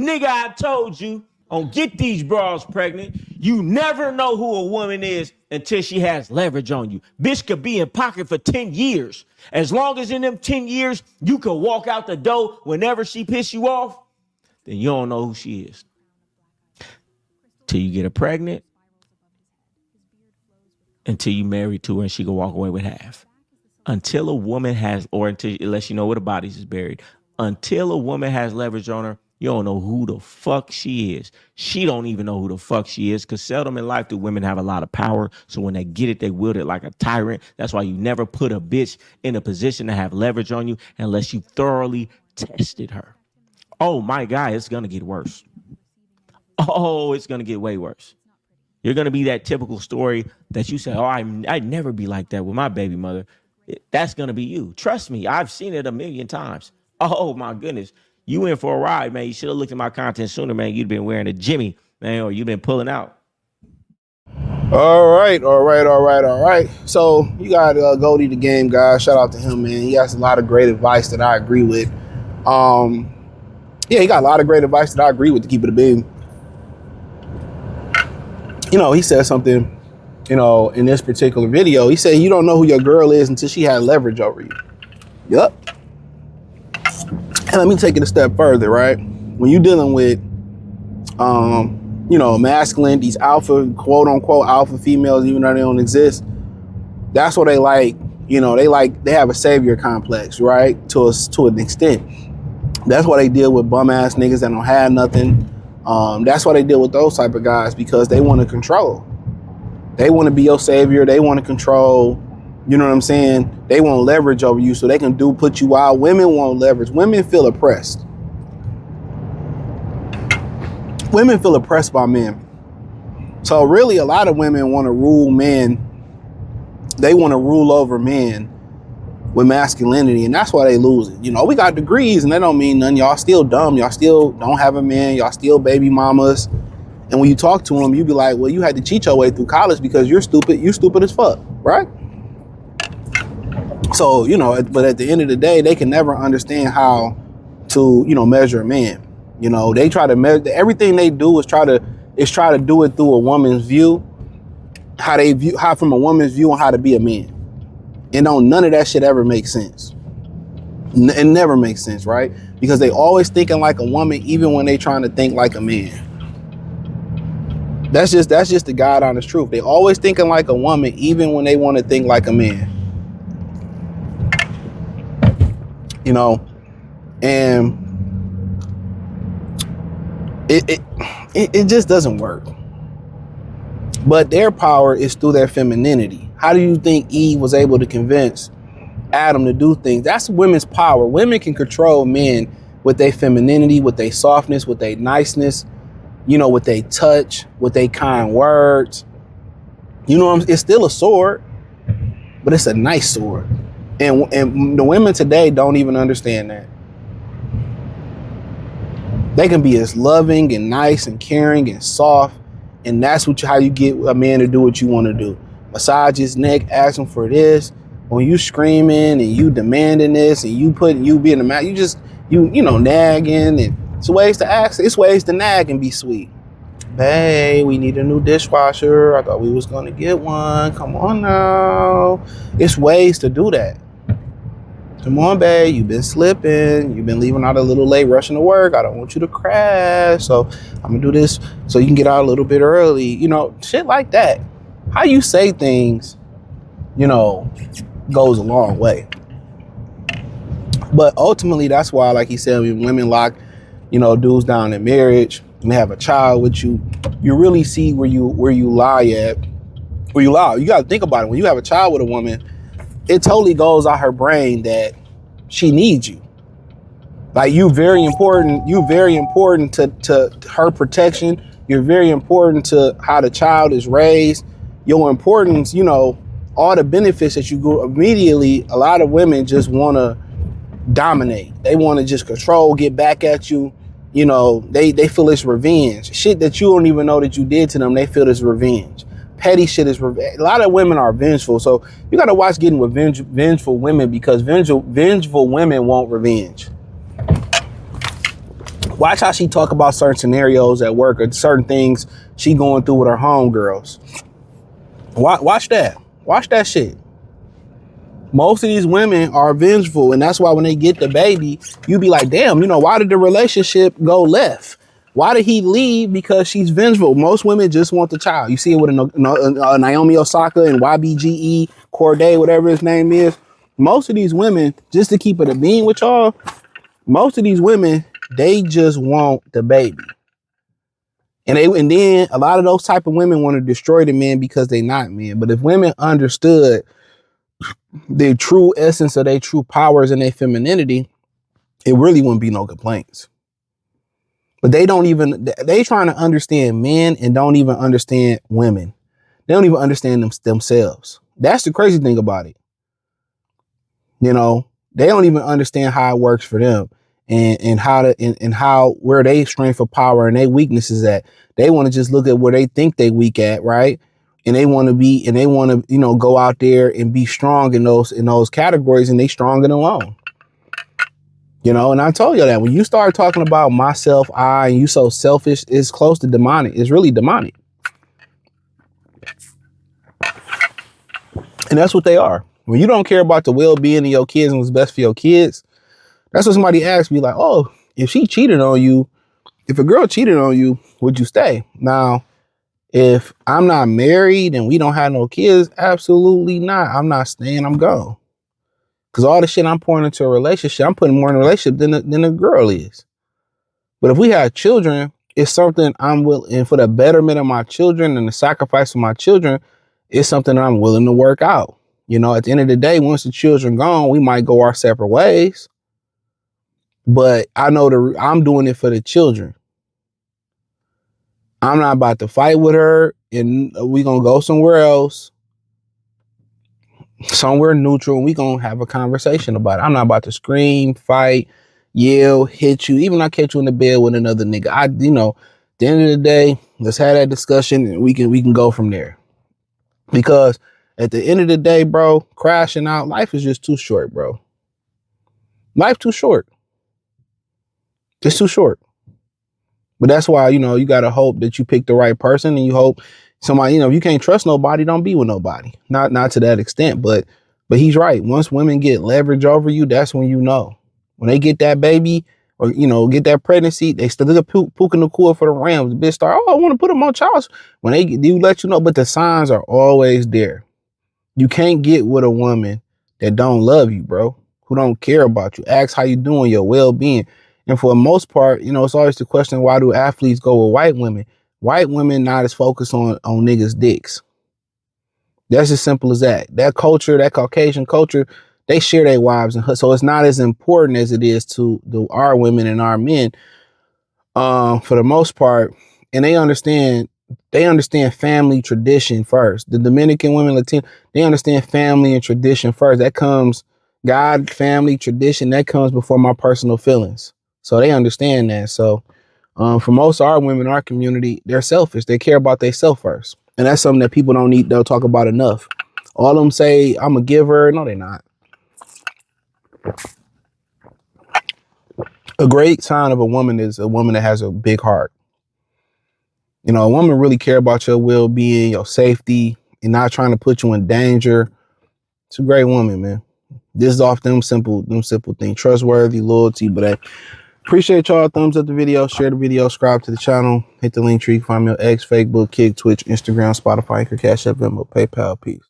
Nigga, I told you, on Get These Bras Pregnant, you never know who a woman is until she has leverage on you. Bitch could be in pocket for 10 years. As long as in them 10 years, you could walk out the door whenever she piss you off, then you don't know who she is. Till you get her pregnant, until you married to her and she can walk away with half. Until a woman has, or until, unless you know where the bodies is buried, until a woman has leverage on her, you don't know who the fuck she is. She don't even know who the fuck she is, because seldom in life do women have a lot of power. So when they get it, they wield it like a tyrant. That's why you never put a bitch in a position to have leverage on you unless you thoroughly tested her. Oh my God, it's going to get worse. Oh, it's going to get way worse. You're going to be that typical story that you say, oh, I'd never be like that with my baby mother. That's going to be you. Trust me, I've seen it a million times. Oh, my goodness. You in for a ride, man. You should have looked at my content sooner, man. You'd been wearing a Jimmy, man, or you've been pulling out. All right. So you got Goldie the Game Guy. Shout out to him, man. He has a lot of great advice that I agree with. He got a lot of great advice that I agree with, to keep it a beam. He said something, in this particular video. He said, you don't know who your girl is until she had leverage over you. Yup. And let me take it a step further, right? When you're dealing with, masculine, these alpha, quote unquote, alpha females, even though they don't exist, that's what they like. They have a savior complex, right? To an extent. That's why they deal with bum ass niggas that don't have nothing. That's why they deal with those type of guys, because they want to control. They want to be your savior. They want to control. You know what I'm saying? They want leverage over you so they can put you out. Women want leverage. Women feel oppressed. Women feel oppressed by men. So really, a lot of women want to rule men. They want to rule over men with masculinity, and that's why they lose it. We got degrees, and that don't mean nothing. Y'all still dumb. Y'all still don't have a man. Y'all still baby mamas. And when you talk to them, you be like, well, you had to cheat your way through college because you're stupid. You're stupid as fuck, right? So, but at the end of the day, they can never understand how to, measure a man. They try to measure, everything they do is try to do it through a woman's view, how from a woman's view on how to be a man. And none of that shit ever makes sense. It never makes sense, right? Because they always thinking like a woman, even when they trying to think like a man. That's just the God honest truth. They always thinking like a woman, even when they want to think like a man. And it just doesn't work. But their power is through their femininity. How do you think Eve was able to convince Adam to do things? That's women's power. Women can control men with their femininity, with their softness, with their niceness, with their touch, with their kind words. It's still a sword, but it's a nice sword. And the women today don't even understand that. They can be as loving and nice and caring and soft, and that's how you get a man to do what you want to do. Massage his neck, ask him for this. When you screaming and you demanding this, and you being the man, you nagging, and it's ways to ask. It's ways to nag and be sweet. Babe, we need a new dishwasher. I thought we was gonna get one. Come on now. It's ways to do that. Come on, babe, you've been slipping. You've been leaving out a little late, rushing to work. I don't want you to crash. So I'm gonna do this so you can get out a little bit early. Shit like that. How you say things, goes a long way. But ultimately, that's why, like he said, when women lock, dudes down in marriage and they have a child with you, you really see where you lie at. Where you lie. You got to think about it. When you have a child with a woman, it totally goes out her brain that she needs you. Like, you very important. You very important to her protection. You're very important to how the child is raised. Your importance, all the benefits that you go immediately. A lot of women just want to dominate. They want to just control, get back at you. They feel it's revenge. Shit that you don't even know that you did to them, they feel it's revenge. Petty shit is revenge. A lot of women are vengeful. So you got to watch Getting with Vengeful Women, because vengeful women want revenge. Watch how she talk about certain scenarios at work or certain things she going through with her homegirls. Watch that. Watch that shit. Most of these women are vengeful, and that's why when they get the baby, you be like, damn, why did the relationship go left? Why did he leave? Because she's vengeful. Most women just want the child. You see it with Naomi Osaka and YBGE, Corday, whatever his name is. Most of these women, just to keep it a bean with y'all, most of these women, they just want the baby. And then a lot of those type of women want to destroy the men because they not men. But if women understood their true essence of their true powers and their femininity, it really wouldn't be no complaints. But they trying to understand men and don't even understand women. They don't even understand themselves. That's the crazy thing about it. They don't even understand how it works for them and how where they strength of power and their weaknesses at. They want to just look at where they think they weak at, right? And they want to go out there and be strong in those categories, and they strong and alone. And I told you that when you start talking about myself, and you so selfish, it's close to demonic. It's really demonic. And that's what they are. When you don't care about the well-being of your kids and what's best for your kids, that's what somebody asked me, like, oh, if a girl cheated on you, would you stay? Now, if I'm not married and we don't have no kids, absolutely not. I'm not staying, I'm gone. Because all the shit I'm pouring into a relationship, I'm putting more in a relationship than a girl is. But if we have children, it's something I'm willing, and for the betterment of my children and the sacrifice of my children, it's something that I'm willing to work out. At the end of the day, once the children gone, we might go our separate ways. But I know I'm doing it for the children. I'm not about to fight with her and we gonna go somewhere else, somewhere neutral, and we gonna have a conversation about it. I'm not about to scream, fight, yell, hit you, even I catch you in the bed with another nigga. At the end of the day, let's have that discussion and we can go from there. Because at the end of the day, bro, crashing out, life is just too short, bro. Life too short. It's too short. But that's why, you got to hope that you pick the right person, and you hope somebody, if you can't trust nobody, don't be with nobody. Not to that extent, but he's right. Once women get leverage over you, that's when when they get that baby or, get that pregnancy, they still look at Puka Nakua for the Rams. The bitch start, oh, I want to put them on Charles. When they let you know, but the signs are always there. You can't get with a woman that don't love you, bro, who don't care about you. Ask how you doing, your well-being. And for the most part, it's always the question, why do athletes go with white women? White women not as focused on niggas' dicks. That's as simple as that. That culture, that Caucasian culture, they share their wives. And so it's not as important as it is to our women and our men for the most part. And they understand family tradition first. The Dominican women, Latino, they understand family and tradition first. That comes God, family, tradition. That comes before my personal feelings. So they understand that. So for most of our women in our community, they're selfish. They care about themselves first. And that's something that people they'll talk about enough. All of them say, I'm a giver. No, they're not. A great sign of a woman is a woman that has a big heart. A woman really care about your well-being, your safety, and not trying to put you in danger. It's a great woman, man. This is off them simple things. Trustworthy, loyalty, but appreciate y'all. Thumbs up the video, share the video, subscribe to the channel, hit the link tree, find me on X, Facebook, Kick, Twitch, Instagram, Spotify, Anchor, Cash App, Venmo, PayPal. Peace.